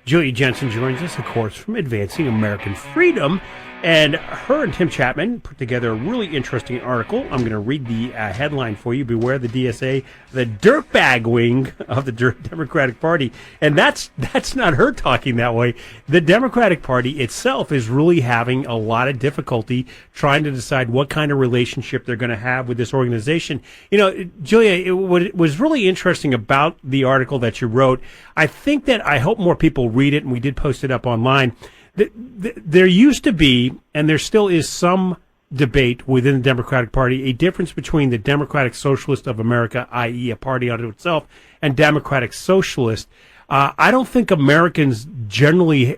Julia Jensen joins us, of course, from Advancing American Freedom. And her and Tim Chapman put together a really interesting article. I'm going to read the headline for you. Beware the DSA, the dirtbag wing of the Democratic Party. And that's not her talking that way. The Democratic Party itself is really having a lot of difficulty trying to decide what kind of relationship they're going to have with this organization. You know, Julia, what was really interesting about the article that you wrote, I hope more people read it, and we did post it up online. There used to be, and there still is some debate within the Democratic Party, a difference between the Democratic Socialist of America, i.e. a party unto itself, and Democratic Socialist. I don't think Americans generally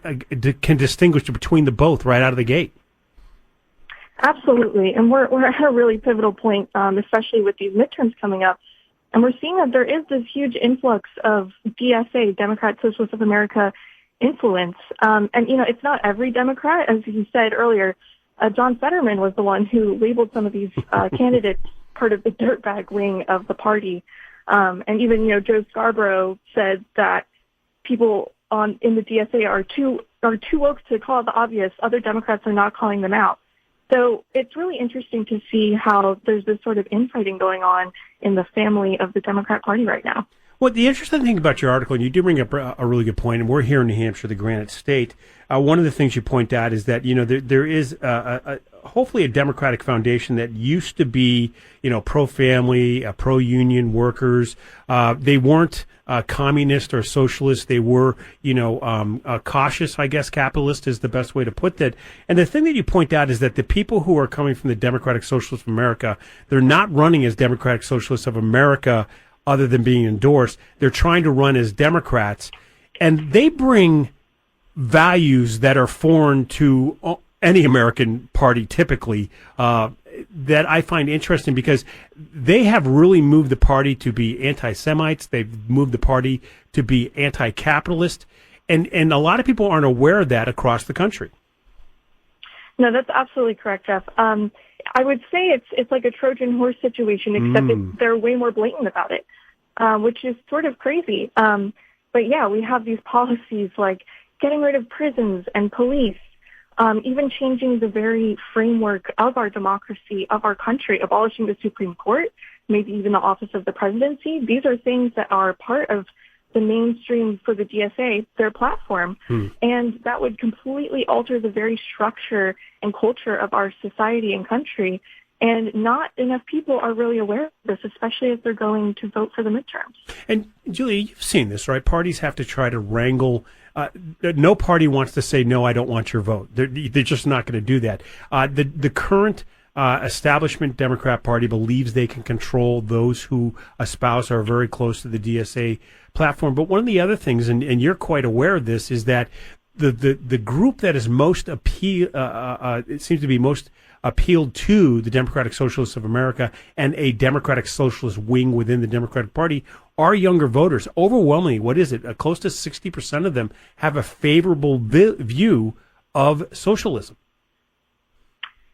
can distinguish between the both right out of the gate. Absolutely, and we're at a really pivotal point, especially with these midterms coming up. And we're seeing that there is this huge influx of DSA, Democrat Socialists of America, influence. And, you know, it's not every Democrat. As you said earlier, John Fetterman was the one who labeled some of these candidates part of the dirtbag wing of the party. And even, you know, Joe Scarborough said that people in the DSA are too woke to call the obvious. Other Democrats are not calling them out. So it's really interesting to see how there's this sort of infighting going on in the family of the Democrat Party right now. Well, the interesting thing about your article, and you do bring up a really good point, and we're here in New Hampshire, the Granite State. One of the things you point out is that, you know, there is hopefully a Democratic foundation that used to be, you know, pro-family, pro-union workers. They weren't communist or socialist. They were, you know, cautious, I guess, capitalist is the best way to put that. And the thing that you point out is that the people who are coming from the Democratic Socialists of America, they're not running as Democratic Socialists of America other than being endorsed. They're trying to run as Democrats, and they bring values that are foreign to any American party typically, that I find interesting because they have really moved the party to be anti-Semites. They've moved the party to be anti-capitalist, and a lot of people aren't aware of that across the country. No, that's absolutely correct, Jeff. I would say it's like a Trojan horse situation, except they're way more blatant about it, which is sort of crazy. But yeah, we have these policies like getting rid of prisons and police, even changing the very framework of our democracy, of our country, abolishing the Supreme Court, maybe even the office of the presidency. These are things that are part of the mainstream for the DSA, their platform, and that would completely alter the very structure and culture of our society and country. And not enough people are really aware of this, especially if they're going to vote for the midterms. And Julia, you've seen this, right? Parties have to try to wrangle. No party wants to say, no, I don't want your vote. They're just not going to do that. The current establishment Democrat Party believes they can control those who espouse are very close to the DSA platform. But one of the other things, and you're quite aware of this, is that the group that is most it seems to be most appealed to the Democratic Socialists of America and a Democratic Socialist wing within the Democratic Party are younger voters. Overwhelmingly, what is it? Close to 60% of them have a favorable view of socialism.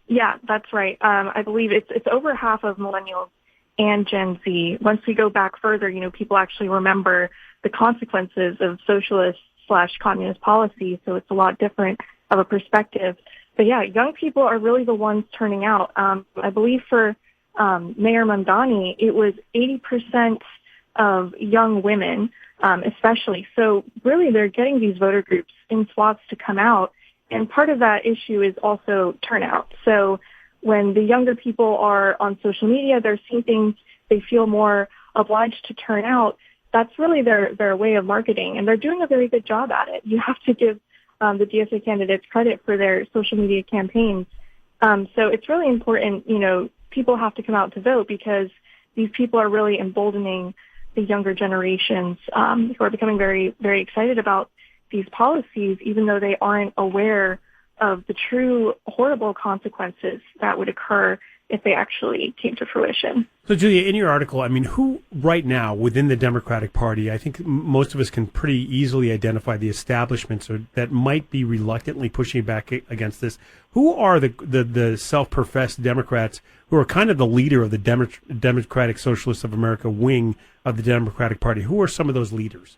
Yeah, that's right. I believe it's over half of millennials and Gen Z. Once we go back further, you know, people actually remember the consequences of socialist/communist policy, so it's a lot different of a perspective. But yeah, young people are really the ones turning out. I believe for Mayor Mamdani, it was 80% of young women, especially. So really, they're getting these voter groups in swaths to come out. And part of that issue is also turnout. So when the younger people are on social media, they're seeing things, they feel more obliged to turn out. That's really their way of marketing, and they're doing a very good job at it. You have to give the DSA candidates credit for their social media campaigns. So it's really important, you know, people have to come out to vote because these people are really emboldening the younger generations who are becoming very, very excited about these policies, even though they aren't aware of the true horrible consequences that would occur if they actually came to fruition. So, Julia, in your article, I mean, who right now within the Democratic Party, I think most of us can pretty easily identify the establishments that might be reluctantly pushing back against this. Who are the self-professed Democrats who are kind of the leader of the Democratic Socialists of America wing of the Democratic Party? Who are some of those leaders?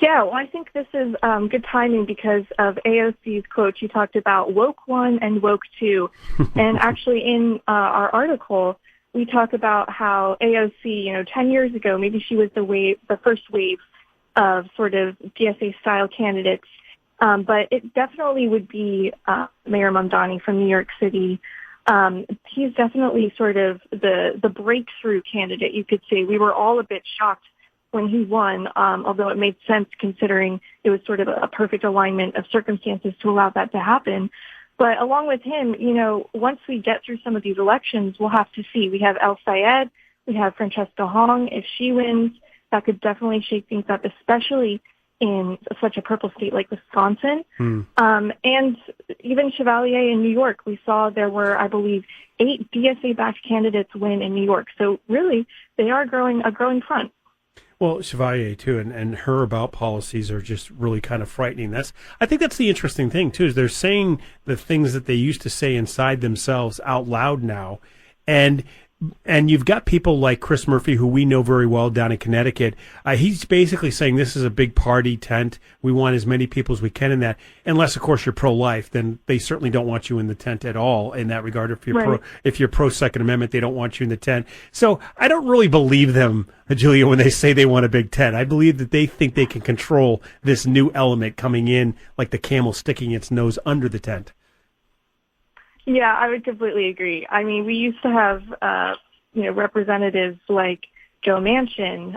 Yeah, well, I think this is good timing because of AOC's quote. She talked about woke one and woke two. And actually in our article, we talk about how AOC, 10 years ago, maybe she was the first wave of sort of DSA-style candidates. But it definitely would be Mayor Mamdani from New York City. He's definitely sort of the breakthrough candidate, you could say. We were all a bit shocked when he won, although it made sense considering it was sort of a perfect alignment of circumstances to allow that to happen. But along with him, once we get through some of these elections, we'll have to see. We have El Sayed, we have Francesca Hong. If she wins, that could definitely shake things up, especially in such a purple state like Wisconsin. And even Chevalier in New York, we saw there were, I believe, 8 DSA-backed candidates win in New York. So really, they are a growing front. Well, Chevalier, too, and her about policies are just really kind of frightening. I think that's the interesting thing, too, is they're saying the things that they used to say inside themselves out loud now. And you've got people like Chris Murphy, who we know very well down in Connecticut. He's basically saying this is a big party tent. We want as many people as we can in that. Unless, of course, you're pro-life, then they certainly don't want you in the tent at all in that regard. If you're pro-Second Amendment, they don't want you in the tent. So I don't really believe them, Julia, when they say they want a big tent. I believe that they think they can control this new element coming in, like the camel sticking its nose under the tent. Yeah, I would completely agree. I mean, we used to have, representatives like Joe Manchin.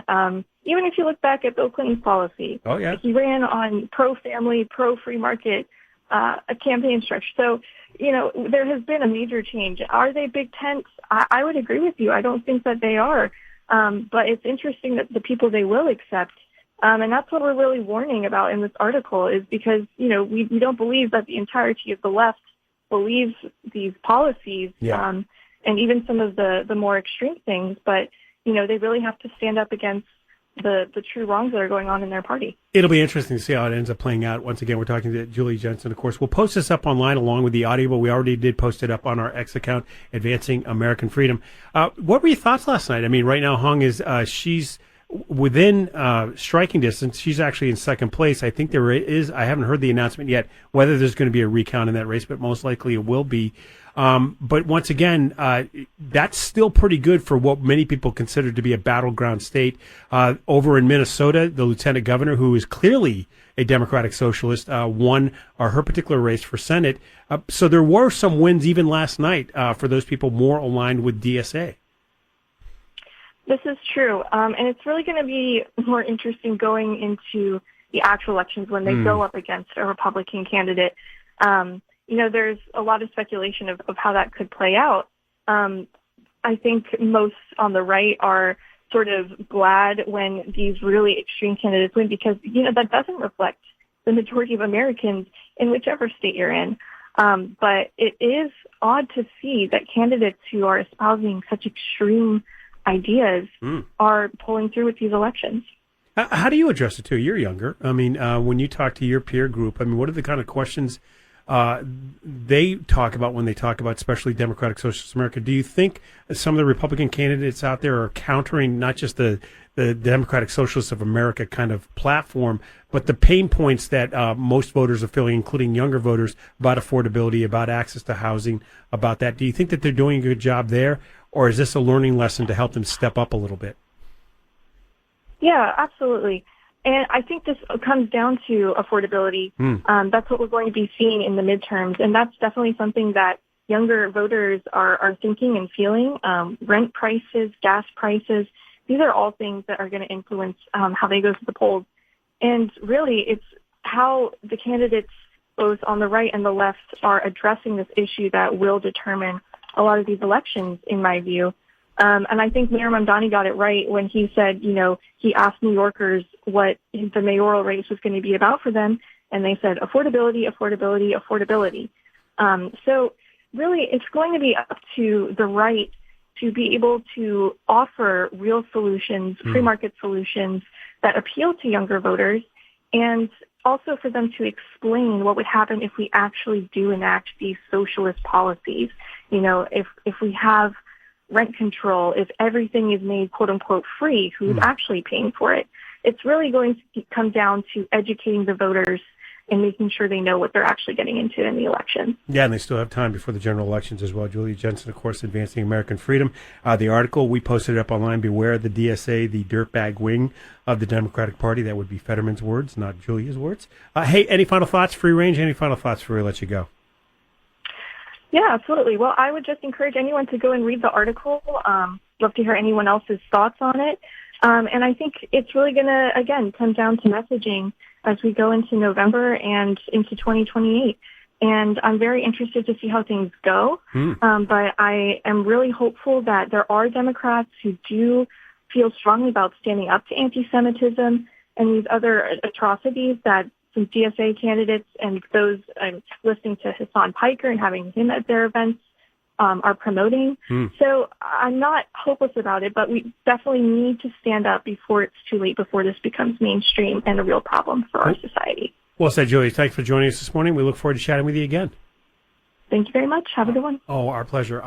Even if you look back at Bill Clinton's policy, he ran on pro-family, pro-free market a campaign structure. So, there has been a major change. Are they big tents? I would agree with you. I don't think that they are. But it's interesting that the people they will accept, and that's what we're really warning about in this article, is because, we don't believe that the entirety of the left believes these policies, and even some of the more extreme things, but, they really have to stand up against the true wrongs that are going on in their party. It'll be interesting to see how it ends up playing out. Once again, we're talking to Julie Jensen, of course. We'll post this up online along with the audio, but we already did post it up on our X account, Advancing American Freedom. What were your thoughts last night? I mean, right now, Hong she's within striking distance. She's actually in second place. I think I haven't heard the announcement yet whether there's going to be a recount in that race, but most likely it will be. But once again, that's still pretty good for what many people consider to be a battleground state. Over in Minnesota, the lieutenant governor, who is clearly a Democratic Socialist, won her particular race for Senate. So there were some wins even last night for those people more aligned with DSA. This is true. And it's really going to be more interesting going into the actual elections when they go up against a Republican candidate. There's a lot of speculation of how that could play out. I think most on the right are sort of glad when these really extreme candidates win because, that doesn't reflect the majority of Americans in whichever state you're in. But it is odd to see that candidates who are espousing such extreme ideas are pulling through with these elections. How do you address it, too? You're younger. I mean, when you talk to your peer group, what are the kind of questions they talk about when they talk about especially Democratic Socialist America? Do you think some of the Republican candidates out there are countering not just the Democratic Socialists of America kind of platform, but the pain points that most voters are feeling, including younger voters, about affordability, about access to housing, about that? Do you think that they're doing a good job there? Or is this a learning lesson to help them step up a little bit? Yeah, absolutely. And I think this comes down to affordability. That's what we're going to be seeing in the midterms. And that's definitely something that younger voters are thinking and feeling. Rent prices, gas prices, these are all things that are going to influence how they go to the polls. And really, it's how the candidates, both on the right and the left, are addressing this issue that will determine a lot of these elections, in my view. And I think Mayor Mamdani got it right when he said, he asked New Yorkers what the mayoral race was going to be about for them, and they said affordability, affordability, affordability. So really, it's going to be up to the right to be able to offer real solutions, free market solutions that appeal to younger voters, and also for them to explain what would happen if we actually do enact these socialist policies. If we have rent control, if everything is made quote unquote free, who's actually paying for it? it's really going to come down to educating the voters and making sure they know what they're actually getting into in the election. Yeah, and they still have time before the general elections as well. Julia Jensen, of course, Advancing American Freedom. The article, we posted it up online. Beware the DSA, the dirtbag wing of the Democratic Party. That would be Fetterman's words, not Julia's words. Hey, any final thoughts, free range? Any final thoughts before we let you go? Yeah, absolutely. Well, I would just encourage anyone to go and read the article. Love to hear anyone else's thoughts on it. And I think it's really going to, again, come down to messaging as we go into November and into 2028. And I'm very interested to see how things go. But I am really hopeful that there are Democrats who do feel strongly about standing up to anti-Semitism and these other atrocities that some DSA candidates and those listening to Hassan Piker and having him at their events are promoting. So I'm not hopeless about it, but we definitely need to stand up before it's too late, before this becomes mainstream and a real problem for our society. Well said, Julia. Thanks for joining us this morning. We look forward to chatting with you again. Thank you very much. Have a good one. Oh, our pleasure.